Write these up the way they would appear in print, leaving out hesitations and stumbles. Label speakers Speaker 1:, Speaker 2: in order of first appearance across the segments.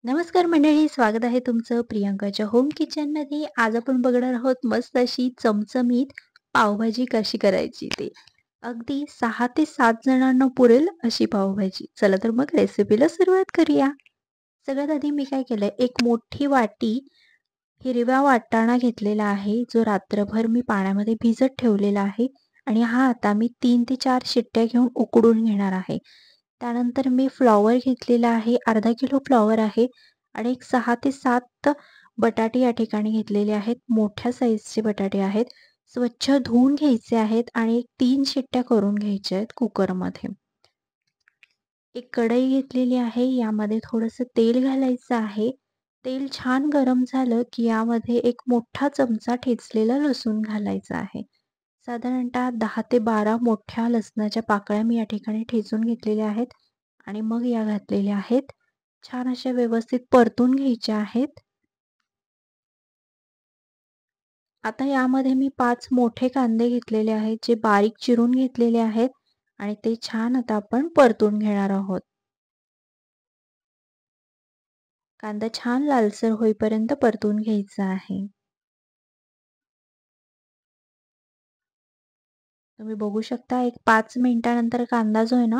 Speaker 1: नमस्कार मंडळी, स्वागत आहे तुमचं प्रियंकाच्या होम किचनमध्ये. आज आपण बघणार आहोत मस्त अशी चमचमीत पावभाजी कशी करायची ते. अगदी 6 ते 7 जणांना पुरेल अशी पावभाजी. चला तर मग रेसिपीला सुरुवात करूया. सगळ्यात आधी मी काय केलंय, एक मोठी वाटी हिरवा वाटाणा घेतलेला आहे, जो रात्रभर मी पाण्यामध्ये भिजत ठेवलेला आहे आणि हा आता मी 3 ते 4 शिट्ट्या घेऊन उकडून घेणार आहे. त्यानंतर मी फ्लॉवर घेतलेला आहे, अर्धा किलो फ्लॉवर आहे आणि एक 6 ते 7 बटाटे या ठिकाणी घेतलेले आहेत. मोठ्या साईजचे बटाटे आहेत. स्वच्छ धुवून घ्यायचे आहेत आणि एक 3 शिट्ट्या करून घ्यायच्या आहेत कुकरमध्ये. एक कढई घेतलेली आहे. यामध्ये थोडंसं तेल घालायचं आहे. तेल छान गरम झालं, की यामध्ये एक मोठा चमचा ठेचलेला लसूण घालायचा आहे. साधारणतः 10 ते 12 मोठ्या लसणाच्या पाकळ्या मी या ठिकाणी ठेचून घेतलेल्या आहेत आणि मग या घातलेल्या आहेत. छान अशा व्यवस्थित परतून घ्यायच्या आहेत. आता यामध्ये मी 5 मोठे कांदे घेतलेले आहेत, जे बारीक चिरून घेतलेले आहेत आणि ते छान आता आपण परतून घेणार आहोत. कांदा छान लालसर होईपर्यंत परतून घ्यायचा आहे. तुम्ही बघू शकता एक 5 मिनिटानंतर कांदा जो आहे ना,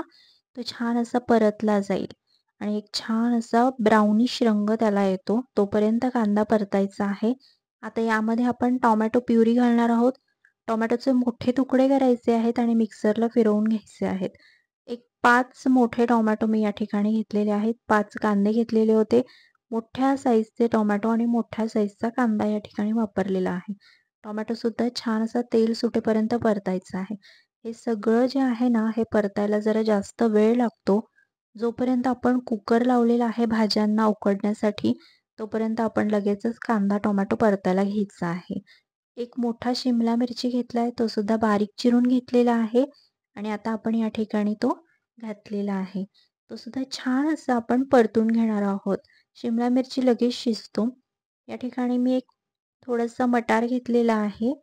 Speaker 1: तो छान असा परतला जाईल आणि एक छान असा ब्राउनिश रंग त्याला येतो. तोपर्यंत कांदा परतायचा आहे. आता यामध्ये आपण टोमॅटो प्युरी घालणार आहोत. टोमॅटोचे मोठे तुकडे करायचे आहेत आणि मिक्सरला फिरवून घ्यायचे आहेत. एक 5 मोठे टोमॅटो मी या ठिकाणी घेतलेले आहेत. 5 कांदे घेतलेले होते. मोठ्या साईजचे टोमॅटो आणि मोठ्या साईजचा कांदा या ठिकाणी वापरलेला आहे. टोमॅटो सुद्धा छान असा तेल सुटेपर्यंत परतायचा आहे. हे सगळं जे आहे ना, हे परतायला जरा जास्त वेळ लागतो. जोपर्यंत आपण कुकर लावलेला आहे भाज्यांना उकडण्यासाठी, तोपर्यंत आपण लगेचच कांदा, टोमॅटो परतायला घ्यायचा आहे. एक मोठा शिमला मिरची घेतलाय, तो सुद्धा बारीक चिरून घेतलेला आहे आणि आता आपण या ठिकाणी तो घातलेला आहे. तो सुद्धा छान असा आपण परतून घेणार आहोत. शिमला मिरची लगेच शिजतो. या ठिकाणी मी एक थोडासा मटार घेतलेला आहे.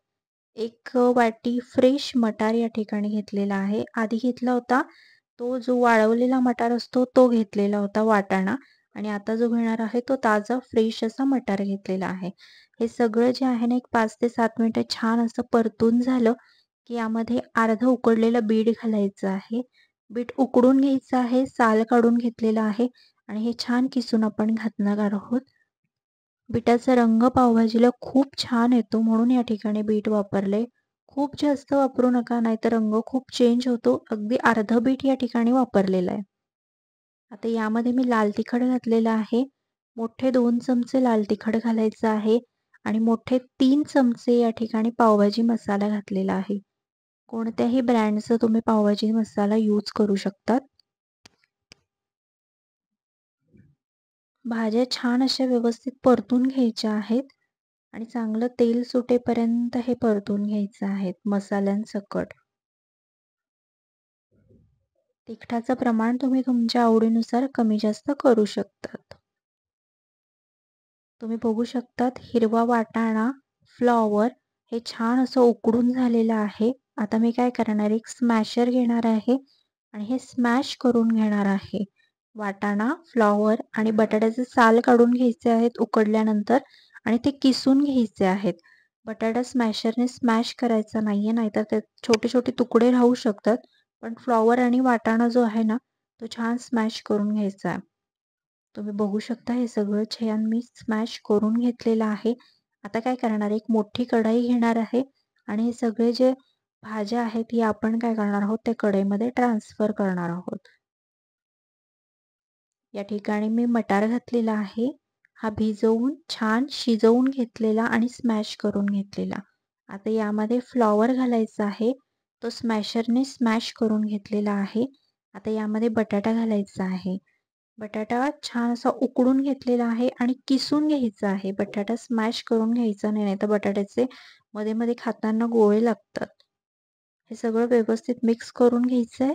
Speaker 1: एक वाटी फ्रेश मटार या ठिकाणी घेतलेला आहे. आधी घेतला होता तो जो वाळवलेला मटार असतो तो घेतलेला होता वाटाणा आणि आता जो घेणार आहे तो ताजा फ्रेश असा मटार घेतलेला आहे. हे सगळं जे आहे ना एक 5 ते 7 मिनिटं छान असं परतून झालं, की यामध्ये अर्धं उकडलेलं बीट घालायचं आहे. बीट उकडून घ्यायचं आहे, साल काढून घेतलेलं आहे आणि हे छान किसून आपण घालणार आहोत. बीटाचा रंग पावभाजीला खूप छान येतो म्हणून या ठिकाणी बीट वापरले. खूप जास्त वापरू नका नाहीतर रंग खूप चेंज होतो. अगदी अर्धं बीट या ठिकाणी वापरलेलं आहे. आता यामध्ये मी लाल तिखट घातलेलं आहे. मोठे 2 चमचे लाल तिखट घालायचं आहे आणि मोठे 3 चमचे या ठिकाणी पावभाजी मसाला घातलेला आहे. कोणत्याही ब्रँडचा तुम्ही पावभाजी मसाला यूज करू शकतात. भाज्या छान अशा व्यवस्थित परतून घ्यायच्या आहेत आणि चांगलं तेल सुटेपर्यंत हे परतून घ्यायचं आहे मसाल्यांसकट. तिखटाचं प्रमाण तुम्ही तुमच्या आवडीनुसार कमी जास्त करू शकतात. तुम्ही बघू शकतात हिरवा वाटाणा, फ्लॉवर हे छान असं उकडून झालेलं आहे. आता मी काय करणार एक स्मॅशर घेणार आहे आणि हे स्मॅश करून घेणार आहे. वाटाणा, फ्लॉवर आणि बटाट्याचे साल काढून घ्यायचे आहेत उकडल्यानंतर आणि ते किसून घ्यायचे आहेत. बटाटा स्मॅशरने स्मॅश करायचा नाहीये, नाहीतर त्यात छोटे-छोटे तुकडे राहू शकतात. पण फ्लॉवर आणि वाटाणा जो आहे ना, तो छान स्मॅश करून घ्यायचा आहे. तुम्ही बघू शकता हे सगळं छान मी स्मॅश करून घेतलेलं आहे. आता काय करणार एक मोठी कढई घेणार आहे आणि हे सगळे जे भाज्या आहेत या आपण काय करणार आहोत त्या कढईमध्ये ट्रान्सफर करणार आहोत. या ठिकाणी मी मटार घातलेला आहे. हा भिजवून छान शिजवून घेतलेला आणि स्मॅश करून घेतलेला. आता यामध्ये फ्लॉवर घालायचा आहे. तो स्मॅशरने स्मॅश करून घेतलेला आहे. आता यामध्ये बटाटा घालायचा आहे. बटाटा छान असा उकडून घेतलेला आहे आणि किसून घ्यायचा आहे. बटाटा स्मॅश करून घ्यायचा नाही, नाहीतर बटाट्याचे मध्ये-मध्ये खाताना गोळे लागतात. हे सगळं व्यवस्थित मिक्स करून घ्यायचंय.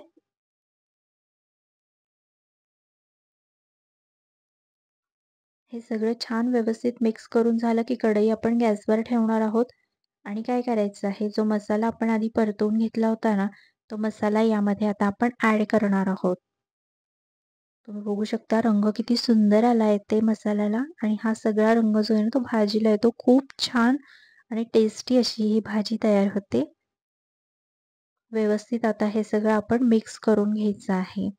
Speaker 1: हे सगळं छान व्यवस्थित मिक्स करून झालं, की कढई आपण गॅसवर ठेवणार आहोत आणि काय करायचं आहे, जो मसाला आपण आधी परतवून घेतला होता ना, तो मसाला यामध्ये आता आपण ॲड करणार आहोत. तुम्ही बघू शकता रंग किती सुंदर आला आहे ते मसाल्याला आणि हा सगळा रंग जो आहे ना तो भाजीला येतो. खूप छान आणि टेस्टी अशी ही भाजी तयार होते. व्यवस्थित आता हे सगळं आपण मिक्स करून घ्यायचं आहे.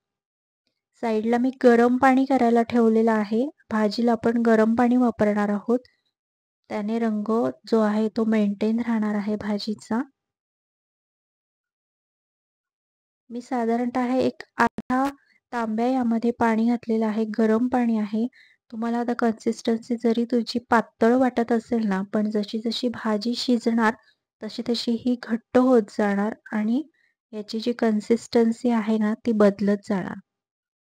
Speaker 1: साईडला मी गरम पाणी करायला ठेवलेलं आहे. भाजीला आपण गरम पाणी वापरणार आहोत. त्याने रंग जो आहे तो मेंटेन राहणार आहे भाजीचा. मी साधारणतः एक अर्धा तांब्या यामध्ये पाणी घातलेलं आहे. गरम पाणी आहे. तुम्हाला आता कन्सिस्टन्सी जरी तुझी पातळ वाटत असेल ना, पण जशी-जशी भाजी शिजणार, तशी-तशी ही घट्ट होत जाणार आणि याची जी कन्सिस्टन्सी आहे ना, ती बदलत जाणार.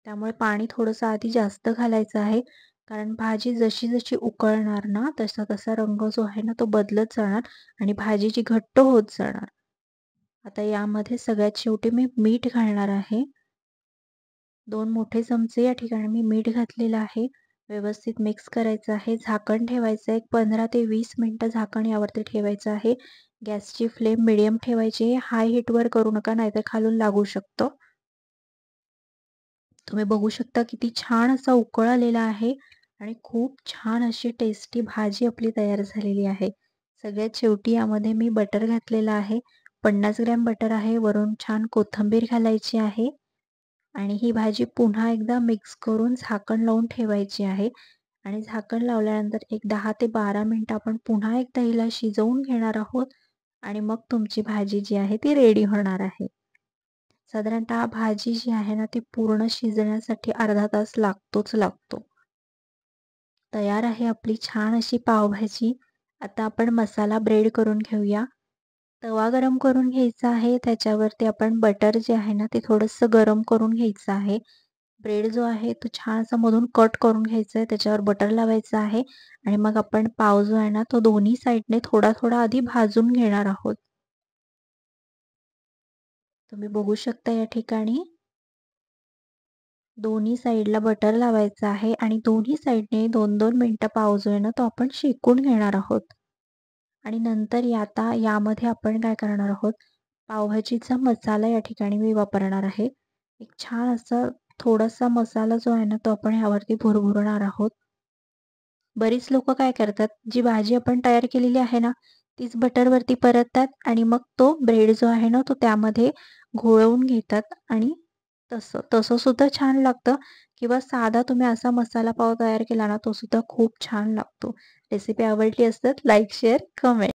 Speaker 1: त्यामुळे पाणी थोडंसं आधी जास्त घालायचं आहे. कारण भाजी जशी-जशी उकळणार ना, तसा-तसा रंग जो आहे ना, तो बदलत जाणार आणि भाजी जी घट्ट होत जाणार. आता यामध्ये सगळ्यात शेवटी मी मीठ घालणार आहे. 2 मोठे चमचे या ठिकाणी मी मीठ घातलेलं आहे. व्यवस्थित मिक्स करायचं आहे. झाकण ठेवायचं आहे. 15 ते 20 मिनिटं झाकण यावरती ठेवायचं आहे. गॅसची फ्लेम मीडियम ठेवायची आहे. हाय हीटवर करू नका, नाहीतर खालून लागू शकतं. तुम्ही बघू शकता किती छान असा उकळ आलेला आहे आणि खूप छान अशी टेस्टी भाजी आपली तयार झालेली आहे. सगळ्यात शेवटी यामध्ये मी बटर घातलेलं आहे. 50 ग्रॅम बटर आहे. वरून छान कोथिंबीर घालायची आहे आणि ही भाजी पुन्हा एकदा मिक्स करून झाकण लावून ठेवायची आहे आणि झाकण लावल्यानंतर एक 10 ते 12 मिनिटं आपण पुन्हा एकदा हिला शिजवून घेणार आहोत आणि मग तुमची भाजी जी आहे ती रेडी होणार आहे. साधारणतः भाजी जी आहे ना, ती पूर्ण शिजण्यासाठी अर्धा तास लागतोच लागतो. तयार आहे आपली छान अशी पावभाजी. आता आपण मसाला ब्रेड करून घेऊया. तवा गरम करून घ्यायचा आहे. त्याच्यावरती आपण बटर जे आहे ना, ते थोडंसं गरम करून घ्यायचं आहे. ब्रेड जो आहे तो छान असा मधून कट करून घ्यायचा आहे. त्याच्यावर बटर लावायचं आहे आणि मग आपण पाव जो आहे ना, तो दोन्ही साइडने थोडा-थोडा आधी भाजून घेणार आहोत. तुम्ही बघू शकता या ठिकाणी दोन्ही साइडला बटर लावायचं आहे आणि दोन्ही साइडने 2-2 मिनिटं पाव जो आहे ना, तो आपण शेकून घेणार आहोत. आणि नंतर आता यामध्ये आपण काय करणार आहोत, पावभाजीचा मसाला या ठिकाणी मी वापरणार आहे. एक छान असा थोडासा मसाला जो आहे ना, तो आपण यावरती भुरभुरणार आहोत. बरीच लोकं काय करतात, जी भाजी आपण तयार केलेली आहे ना, तीच बटरवरती परततात आणि मग तो ब्रेड जो आहे ना, तो त्यामध्ये घोळवून घेतात आणि तसं तसं सुद्धा छान लागतं किंवा साधा तुम्ही असा मसाला पाव तयार केला ना, तो सुद्धा खूप छान लागतो. रेसिपी आवडली असेल लाईक, शेअर, कमेंट.